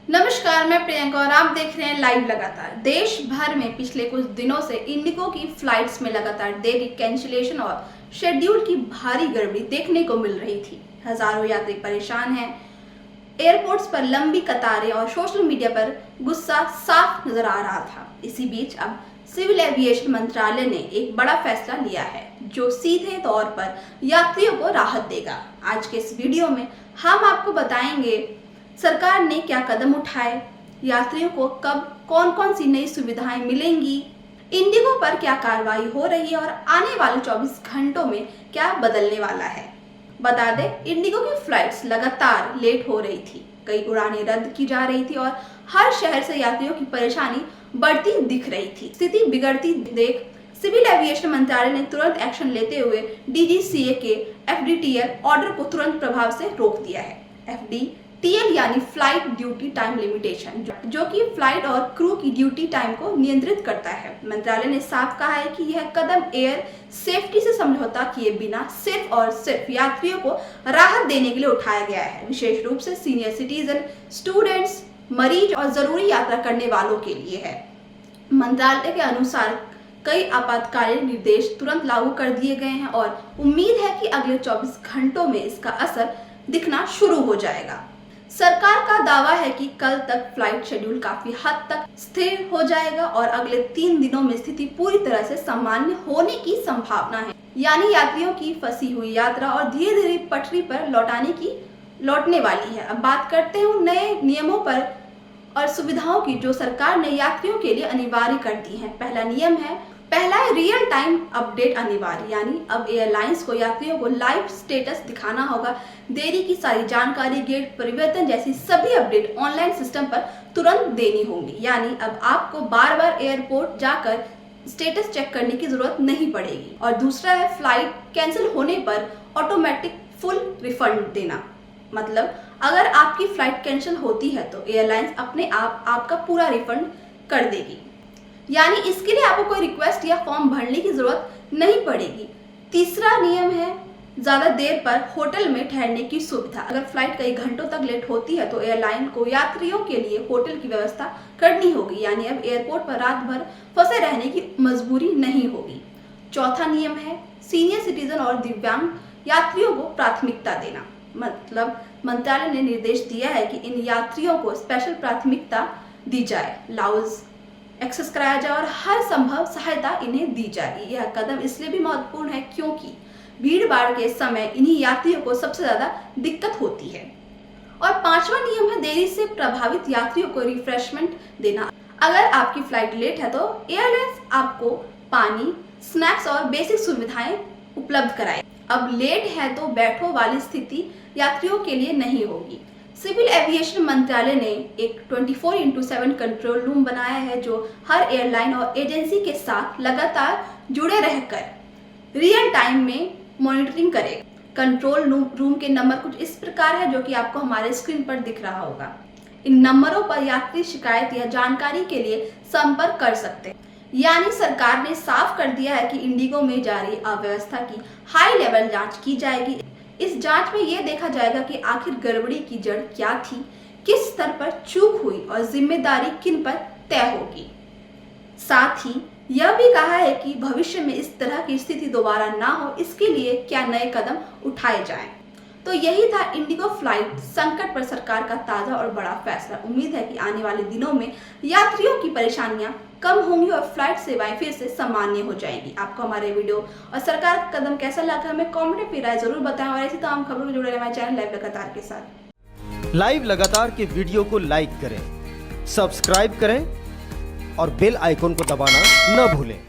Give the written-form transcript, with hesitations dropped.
नमस्कार, मैं प्रियंका और आप देख रहे हैं लाइव लगातार। देश भर में पिछले कुछ दिनों से इंडिगो की फ्लाइट्स में लगातार देरी, कैंसिलेशन और शेड्यूल की भारी गड़बड़ी देखने को मिल रही थी। हजारों यात्री परेशान हैं, एयरपोर्ट्स पर लंबी कतारें और सोशल मीडिया पर गुस्सा साफ नजर आ रहा था। इसी बीच अब सिविल एविएशन मंत्रालय ने एक बड़ा फैसला लिया है जो सीधे तौर पर यात्रियों को राहत देगा। आज के इस वीडियो में हम आपको बताएंगे सरकार ने क्या कदम उठाए, यात्रियों को कब कौन कौन सी नई सुविधाएं मिलेंगी, इंडिगो पर क्या कार्रवाई हो रही है और आने वाले 24 घंटों में क्या बदलने वाला है। बता दें, इंडिगो की फ्लाइट्स लगातार लेट हो रही थी, कई उड़ानें रद्द की जा रही थी और हर शहर से यात्रियों की परेशानी बढ़ती दिख रही थी। स्थिति बिगड़ती देख सिविल एविएशन मंत्रालय ने तुरंत एक्शन लेते हुए डीजीसीए के एफडीटीएल ऑर्डर को तुरंत प्रभाव से रोक दिया है। एफडीटीएल यानी फ्लाइट ड्यूटी टाइम लिमिटेशन, जो कि फ्लाइट और क्रू की ड्यूटी टाइम को नियंत्रित करता है। मंत्रालय ने साफ कहा है कि यह कदम एयर सेफ्टी से समझौता किए बिना सिर्फ और सिर्फ यात्रियों को राहत देने के लिए उठाया गया है, विशेष रूप से सीनियर सिटीजन, स्टूडेंट्स, मरीज और जरूरी यात्रा करने वालों के लिए है। मंत्रालय के अनुसार कई आपातकालीन निर्देश तुरंत लागू कर दिए गए हैं और उम्मीद है कि अगले 24 घंटों में इसका असर दिखना शुरू हो जाएगा। सरकार का दावा है कि कल तक फ्लाइट शेड्यूल काफी हद तक स्थिर हो जाएगा और अगले 3 दिनों में स्थिति पूरी तरह से सामान्य होने की संभावना है, यानी यात्रियों की फंसी हुई यात्रा और धीरे धीरे पटरी पर लौटने वाली है। अब बात करते हैं उन नए नियमों पर और सुविधाओं की जो सरकार ने यात्रियों के लिए अनिवार्य कर दी है। पहला है रियल टाइम अपडेट अनिवार्य, यानी अब एयरलाइंस को यात्रियों को लाइव स्टेटस दिखाना होगा। देरी की सारी जानकारी, गेट परिवर्तन जैसी सभी अपडेट ऑनलाइन सिस्टम पर तुरंत देनी होंगी, यानी अब आपको बार बार एयरपोर्ट जाकर स्टेटस चेक करने की जरूरत नहीं पड़ेगी। और दूसरा है फ्लाइट कैंसिल होने पर ऑटोमेटिक फुल रिफंड देना, मतलब अगर आपकी फ्लाइट कैंसिल होती है तो एयरलाइंस अपने आप आपका पूरा रिफंड कर देगी, यानी इसके लिए आपको कोई रिक्वेस्ट या फॉर्म भरने की जरूरत नहीं पड़ेगी। तीसरा नियम है ज्यादा देर पर होटल में ठहरने की सुविधा। अगर फ्लाइट कई घंटों तक लेट होती है तो एयरलाइन को यात्रियों के लिए होटल की व्यवस्था करनी होगी, यानी अब एयरपोर्ट पर रात भर फंसे रहने की मजबूरी नहीं होगी। चौथा नियम है सीनियर सिटीजन और दिव्यांग यात्रियों को प्राथमिकता देना, मतलब मंत्रालय ने निर्देश दिया है कि इन यात्रियों को स्पेशल प्राथमिकता दी जाए, लाउंज एक्सेस कराया जाए और हर संभव सहायता इन्हें दी जाए। यह कदम इसलिए भी महत्वपूर्ण है क्योंकि भीड़ भाड़ के समय इन्हीं यात्रियों को सबसे ज्यादा दिक्कत होती है। और पांचवा नियम है देरी से प्रभावित यात्रियों को रिफ्रेशमेंट देना। अगर आपकी फ्लाइट लेट है तो एयरलाइंस आपको पानी, स्नैक्स और बेसिक सुविधाएं उपलब्ध कराए। अब लेट है तो बैठो वाली स्थिति यात्रियों के लिए नहीं होगी। सिविल एविएशन मंत्रालय ने एक 24/7 कंट्रोल रूम बनाया है जो हर एयरलाइन और एजेंसी के साथ लगातार जुड़े रहकर रियल टाइम में मॉनिटरिंग करेगा। कंट्रोल रूम के नंबर कुछ इस प्रकार है जो कि आपको हमारे स्क्रीन पर दिख रहा होगा। इन नंबरों पर यात्री शिकायत या जानकारी के लिए संपर्क कर सकते हैं, यानी सरकार ने साफ कर दिया है कि इंडिगो में जारी अव्यवस्था की हाई लेवल जांच की जाएगी। इस जांच में यह देखा जाएगा कि आखिर गड़बड़ी की जड़ क्या थी, किस स्तर पर चूक हुई और जिम्मेदारी किन पर तय होगी। साथ ही यह भी कहा है कि भविष्य में इस तरह की स्थिति दोबारा ना हो, इसके लिए क्या नए कदम उठाए जाएं। तो यही था इंडिगो फ्लाइट संकट पर सरकार का ताजा और बड़ा फैसला। उम्मीद है कि आने वाले दिनों में यात्रियों की परेशानियां कम होंगी और फ्लाइट सेवाएं फिर से सामान्य हो जाएंगी। आपको हमारे वीडियो और सरकार का कदम कैसा लगा हमें कमेंट में राय जरूर बताएं और ऐसी तमाम खबरों से जुड़े रहे हमारे चैनल लाइव लगातार के साथ। लाइव लगातार के वीडियो को लाइक करें, सब्सक्राइब करें और बेल आइकन को दबाना न भूलें।